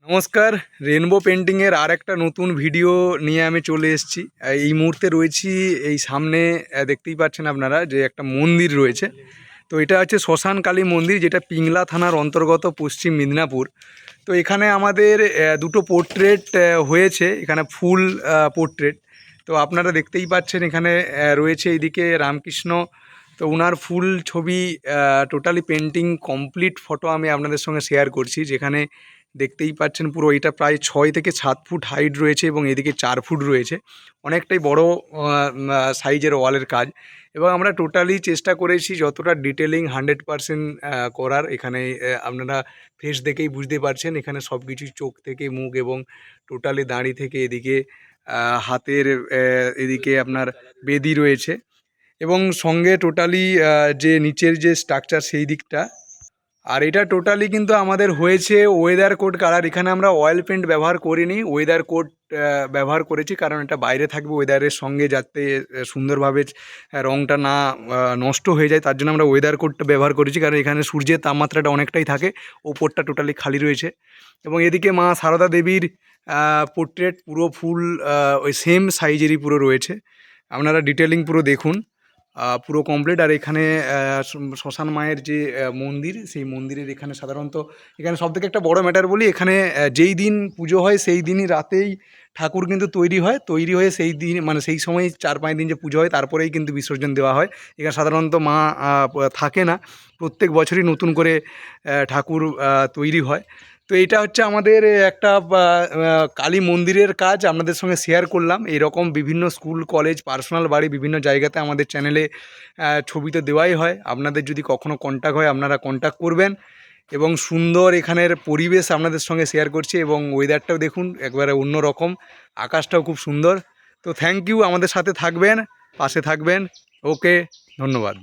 নমস্কার। রেনবো পেন্টিংয়ের আর একটা নতুন ভিডিও নিয়ে আমি চলে এসেছি। এই মুহূর্তে রয়েছি এই সামনে, দেখতেই পাচ্ছেন আপনারা যে একটা মন্দির রয়েছে। তো এটা হচ্ছে শ্মশান কালী মন্দির, যেটা পিংলা থানার অন্তর্গত পশ্চিম মিদনাপুর। তো এখানে আমাদের দুটো পোর্ট্রেট হয়েছে, এখানে ফুল পোর্ট্রেট। তো আপনারা দেখতেই পাচ্ছেন এখানে রয়েছে এইদিকে রামকৃষ্ণ। তো ওনার ফুল ছবি টোটালি পেন্টিং কমপ্লিট ফটো আমি আপনাদের সঙ্গে শেয়ার করছি, যেখানে দেখতেই পাচ্ছেন পুরো এটা প্রায় 6 থেকে 7 ফুট হাইট রয়েছে এবং এদিকে 4 ফুট রয়েছে। অনেকটাই বড় সাইজের ওয়ালের কাজ, এবং আমরা টোটালি চেষ্টা করেছি যতটা ডিটেলিং 100% করার। এখানে আপনারা ফেস দেখেই বুঝতে পারছেন, এখানে সব কিছুই চোখ থেকে মুখ এবং টোটালি দাঁড়ি থেকে এদিকে হাতের এদিকে আপনার বেদি রয়েছে, এবং সঙ্গে টোটালি যে নিচের যে স্ট্রাকচার সেই দিকটা। আর এটা টোটালি কিন্তু আমাদের হয়েছে ওয়েদার কোড কালার। এখানে আমরা অয়েল পেন্ট ব্যবহার করিনি, ওয়েদার কোড ব্যবহার করেছি, কারণ এটা বাইরে থাকবে ওয়েদারের সঙ্গে, যাতে সুন্দরভাবে রঙটা না নষ্ট হয়ে যায়, তার জন্য আমরা ওয়েদার কোডটা ব্যবহার করেছি। কারণ এখানে সূর্যের তাপমাত্রাটা অনেকটাই থাকে, ওপরটা টোটালি খালি রয়েছে। এবং এদিকে মা সারদা দেবীর পোর্ট্রেট পুরো ফুল ওই সেম সাইজেরই পুরো রয়েছে। আপনারা ডিটেলিং পুরো দেখুন, পুরো কমপ্লিট। আর এখানে শ্মশান মায়ের যে মন্দির, সেই মন্দিরের এখানে সাধারণত এখানে সবথেকে একটা বড় ম্যাটার বলি, এখানে যেই দিন পুজো হয় সেই দিনই রাতেই ঠাকুর কিন্তু তৈরি হয়ে সেই দিন, মানে সেই সময় 4-5 দিন যে পুজো হয় তারপরেই কিন্তু বিসর্জন দেওয়া হয়। এখানে সাধারণত মা থাকে না, প্রত্যেক বছরই নতুন করে ঠাকুর তৈরি হয়। তো এইটা হচ্ছে আমাদের একটা কালী মন্দিরের কাজ আপনাদের সঙ্গে শেয়ার করলাম। এরকম বিভিন্ন স্কুল, কলেজ, পার্সোনাল বাড়ি বিভিন্ন জায়গাতে আমাদের চ্যানেলে ছবি তো দেওয়াই হয়। আপনাদের যদি কখনও কন্ট্যাক্ট হয় আপনারা কন্ট্যাক্ট করবেন। এবং সুন্দর এখানের পরিবেশ আপনাদের সঙ্গে শেয়ার করছি, এবং ওয়েদারটাও দেখুন একবারে অন্য রকম, আকাশটাও খুব সুন্দর। তো থ্যাংক ইউ, আমাদের সাথে থাকবেন, পাশে থাকবেন। ওকে, ধন্যবাদ।